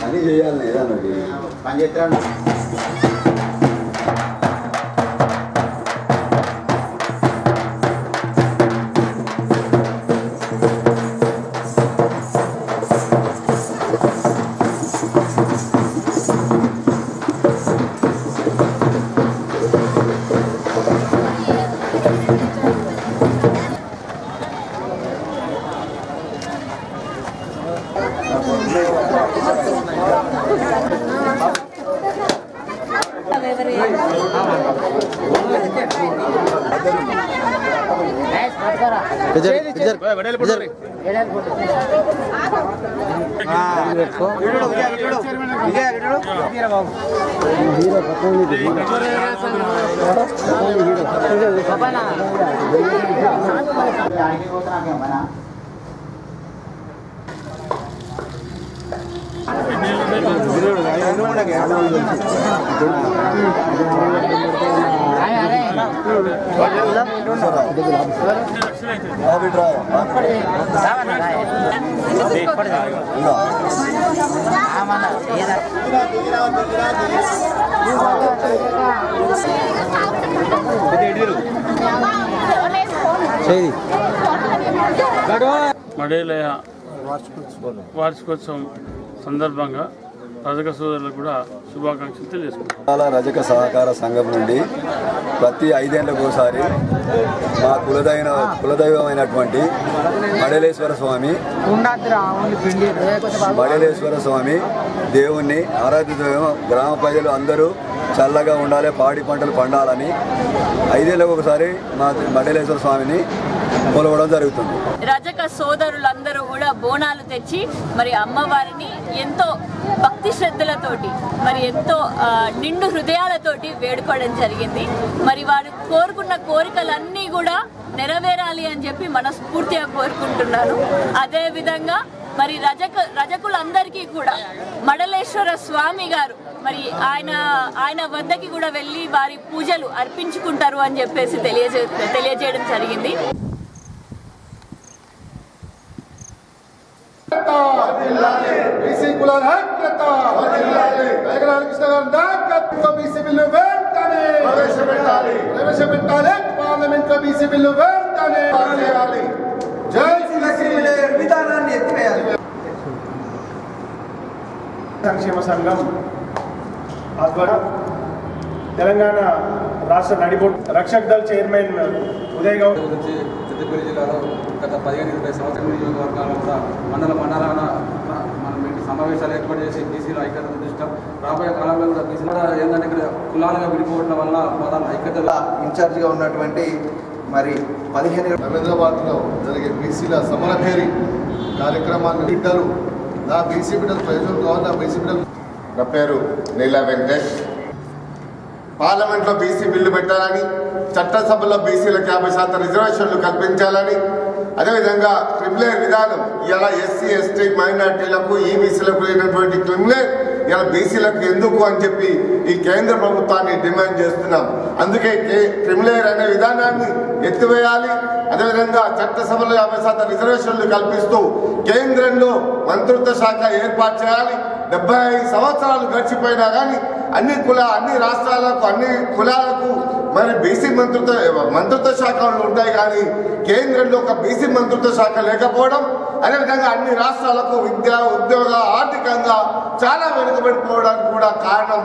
అన్నీ చేయాలి ఏదన్నా పని చేస్తాను. మడేలయ వార్షికోత్సవం సందర్భంగా రజక సోదరులకు కూడా శుభాకాంక్షలు తెలియజేసుకుంటాం. రజక సహకార సంఘం నుండి ప్రతి 5 ఏళ్లకు ఒకసారి మా కులదైవమైనటువంటి మడలేశ్వర స్వామి దేవుణ్ణి ఆరాధ్య దైవం గ్రామ ప్రజలు అందరూ చల్లగా ఉండాలి, పాడి పంటలు పండాలని 5 ఏళ్లకు ఒకసారి మా మడలేశ్వర స్వామిని కొలవడం జరుగుతుంది. రజక సోదరులందరూ కూడా బోనాలు తెచ్చి మరి అమ్మవారిని ఎంతో భక్తి శ్రద్ధలతోటి మరి ఎంతో నిండు హృదయాలతోటి వేడుకోవడం జరిగింది. మరి వారు కోరుకున్న కోరికలన్నీ కూడా నెరవేరాలి అని చెప్పి మనస్ఫూర్తిగా కోరుకుంటున్నాను. అదేవిధంగా మరి రజకులందరికీ కూడా మడలేశ్వర స్వామి గారు మరి ఆయన వద్దకి కూడా వెళ్ళి వారి పూజలు అర్పించుకుంటారు అని చెప్పేసి తెలియజేయడం జరిగింది. సంక్షేమ సంఘం ఆధ్వర్యంలో తెలంగాణ రాష్ట్ర నడిబొడ్డు రక్షక్ దళ్ చైర్మన్ ఉదయ్ గౌడ్ నుంచి చిత్తూరు జిల్లాలో గత 15-20 సంవత్సరాల నియోజకవర్గాల్లో కూడా మండలాన మనం సమావేశాలు ఏర్పాటు చేసి బీసీల ఐక్యత దృష్ట్యా రాబోయే కాలంలో కూడా బీసీల ఏంటంటే ఇక్కడ కులాలుగా విడిపోవడం వల్ల ప్రధాన ఐక్యత ఇన్ఛార్జిగా ఉన్నటువంటి మరి 15 హైదరాబాద్లో జరిగే బీసీల సమరభేరి కార్యక్రమాన్ని బిడ్డలు నా బీసీ బిడ్డలు ప్రజలు కావాలి. నా బీసీ బిడ్డలు నా పేరు నీలా వెంకటేష్. పార్లమెంట్లో బీసీ బిల్లు పెట్టాలని, చట్టసభలో బీసీలకు 50% రిజర్వేషన్లు కల్పించాలని, అదేవిధంగా క్రిమినల్ విధానం ఇలా ఎస్సీ ఎస్టీ మైనార్టీలకు ఈబీసీలకు లేనటువంటి క్రిమినల్ ఇలా బీసీలకు ఎందుకు అని చెప్పి ఈ కేంద్ర ప్రభుత్వాన్ని డిమాండ్ చేస్తున్నాం. అందుకే క్రిమినల్ అనే విధానాన్ని ఎత్తివేయాలి. అదేవిధంగా చట్టసభలో 50% రిజర్వేషన్లు కల్పిస్తూ కేంద్రంలో మంత్రిత్వ శాఖ ఏర్పాటు చేయాలి. 75 సంవత్సరాలు గడిచిపోయినా కానీ అన్ని రాష్ట్రాలకు అన్ని కులాలకు మరి బీసీ మంత్రిత్వ శాఖలు ఉంటాయి, కానీ కేంద్రంలో ఒక బీసీ మంత్రిత్వ శాఖ లేకపోవడం, అదేవిధంగా అన్ని రాష్ట్రాలకు విద్య ఉద్యోగ ఆర్థికంగా చాలా వెనుకబడిపోవడానికి కూడా కారణం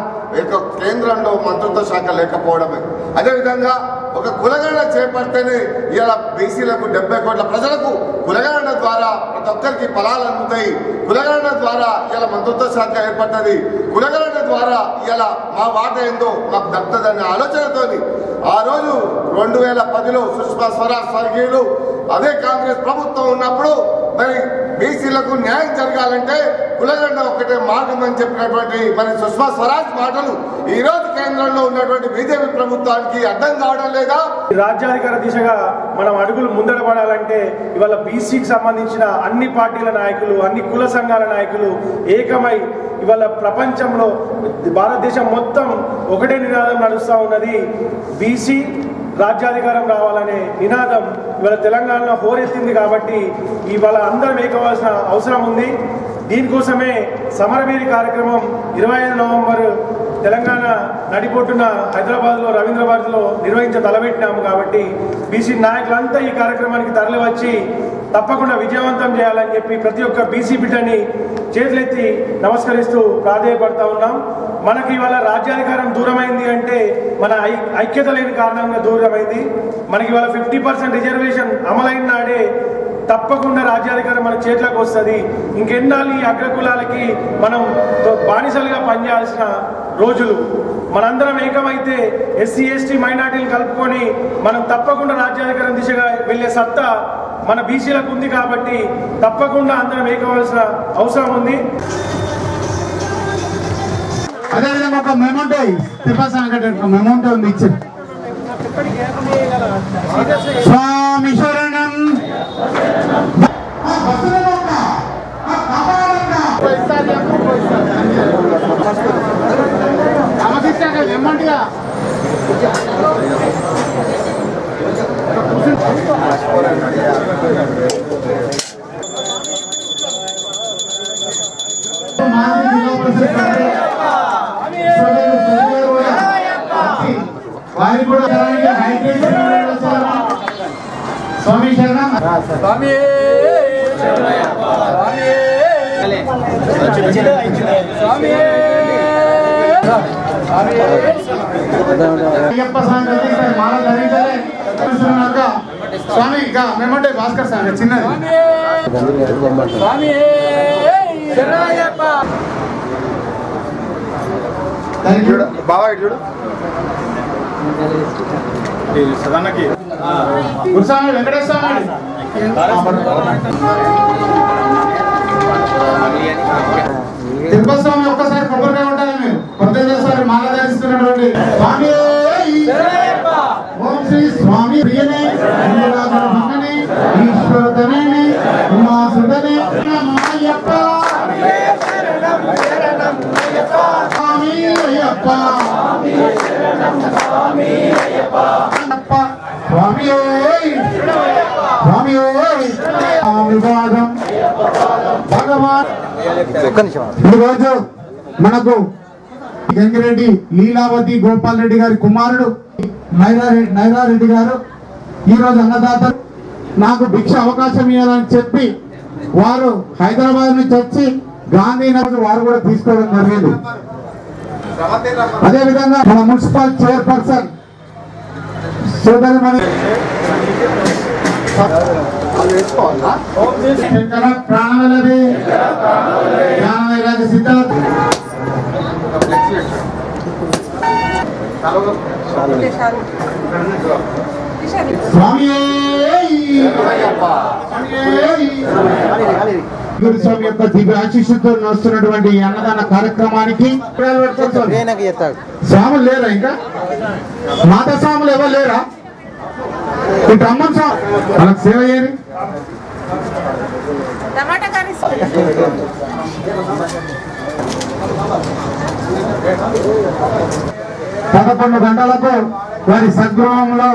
కేంద్రంలో మంత్రిత్వ శాఖ లేకపోవడమే. అదేవిధంగా ఒక కులగణన చేపడితేనే ఇలా బీసీలకు 70 కోట్ల ప్రజలకు కులగణన ద్వారా ప్రతి ఒక్కరికి ఫలాలు అందుతాయి. కులగణన ద్వారా ఇలా మంత్రిత్వ శాఖ ఏర్పడ్డది. కులగణన ద్వారా ఇలా మా వాట ఏందో మాకు దక్కుతుందనే ఆలోచనతోని ఆ రోజు 2010లో సుష్మా స్వరాజ్ స్వర్గీయులు అదే కాంగ్రెస్ ప్రభుత్వం ఉన్నప్పుడు మరి బీసీలకు న్యాయం జరగాలంటే కులగణన ఒకటే మార్గం అని చెప్పినటువంటి మరి సుష్మా స్వరాజ్ మాటలు ఈ రోజు కేంద్రంలో ఉన్నటువంటి బీజేపీ ప్రభుత్వానికి అర్థం కావడం లేదా? రాజ్యాధికార దిశగా మనం అడుగులు ముందడపడాలంటే ఇవాళ బీసీకి సంబంధించిన అన్ని పార్టీల నాయకులు, అన్ని కుల సంఘాల నాయకులు ఏకమై ఇవాళ ప్రపంచంలో భారతదేశం మొత్తం ఒకటే నినాదం నడుస్తూ ఉన్నది. బీసీ రాజ్యాధికారం రావాలనే నినాదం ఇవాళ తెలంగాణలో హోరెత్తింది కాబట్టి ఇవాళ అందరం ఏకవలసిన అవసరం ఉంది. దీనికోసమే సమరవీరి కార్యక్రమం 25 నవంబర్ తెలంగాణ నడిపోటున హైదరాబాద్లో రవీంద్రభారతిలో తలపెట్టినాము. కాబట్టి బీసీ నాయకులంతా ఈ కార్యక్రమానికి తరలివచ్చి తప్పకుండా విజయవంతం చేయాలని చెప్పి ప్రతి ఒక్క బీసీ బిడ్డని చేతులెత్తి నమస్కరిస్తూ ప్రాధేయపడతా ఉన్నాం. మనకి ఇవాళ రాజ్యాధికారం దూరమైంది అంటే మన ఐక్యత లేని కారణంగా దూరమైంది. మనకి ఇవాళ 50% రిజర్వేషన్ అమలైన నాడే తప్పకుండా రాజ్యాధికారం మన చేతిలోకి వస్తుంది. ఇంకెన్నాళ్ళు ఈ అగ్రకులాలకి మనం బానిసలుగా పనిచేయాల్సిన రోజులు. మనందరం ఏకమైతే ఎస్సీ ఎస్టీ మైనార్టీలు కలుపుకొని మనం తప్పకుండా రాజ్యాధికారం దిశగా వెళ్ళే సత్తా మన బీసీలకు ఉంది. కాబట్టి తప్పకుండా అందరం ఏకవలసిన అవసరం ఉంది. అదేవిధంగా ఒక మెమోంటో మెమోంటో ఉంది ఇచ్చి స్వామి శరణం ఎమ్మంటిగా వారి కూడా స్వామి శరణం స్వామి అయ్యప్ప స్వామి మాల ధరించాలి. స్వామి ఇంకా మేమంటే భాస్కర్ స్వామి చిన్నది బాబా చూడు సదన్నకి గురుస్వామి వెంకటేశ్వర తిరుపతిస్వామి ఒక్కసారి కొబ్బరికాయ ఉంటారు. మీరు కొత్తసారి మాల ధరిస్తున్నటువంటి స్వామి ఓం శ్రీ స్వామి ప్రియనే భంగనే ఈశ్వరతనే ఉమాసుతనే అయ్యప్ప స్వామి అయ్యప్ప స్వామి స్వామి వివాదం భగవాన్. ఈరోజు మనకు గంగిరెడ్డి లీలావతి గోపాల్ రెడ్డి గారి కుమారుడు నైరారెడ్డి గారు ఈరోజు అన్నదాతలు నాకు భిక్ష అవకాశం ఇవ్వాలని చెప్పి వారు హైదరాబాద్ నుంచి వచ్చి గాంధీనగర్ వారు కూడా తీసుకోవడం జరిగింది. అదేవిధంగా మన మున్సిపల్ చైర్పర్సన్ సోదరిమణి ప్రాణవల్లభి జ్ఞానవైరాగ్య సిద్ధార్థ స్వామి గురుస్వామి యొక్క దివ్య ఆశీస్సుతో నడుస్తున్నటువంటి అన్నదాన కార్యక్రమానికి స్వాములు లేరా? ఇంకా మాతా స్వాములు ఎవరు లేరా? ఇటు అమ్మన్ స్వామి వాళ్ళకి సేవ చేయరు. 11 గంటలకు వారి సద్గృహంలో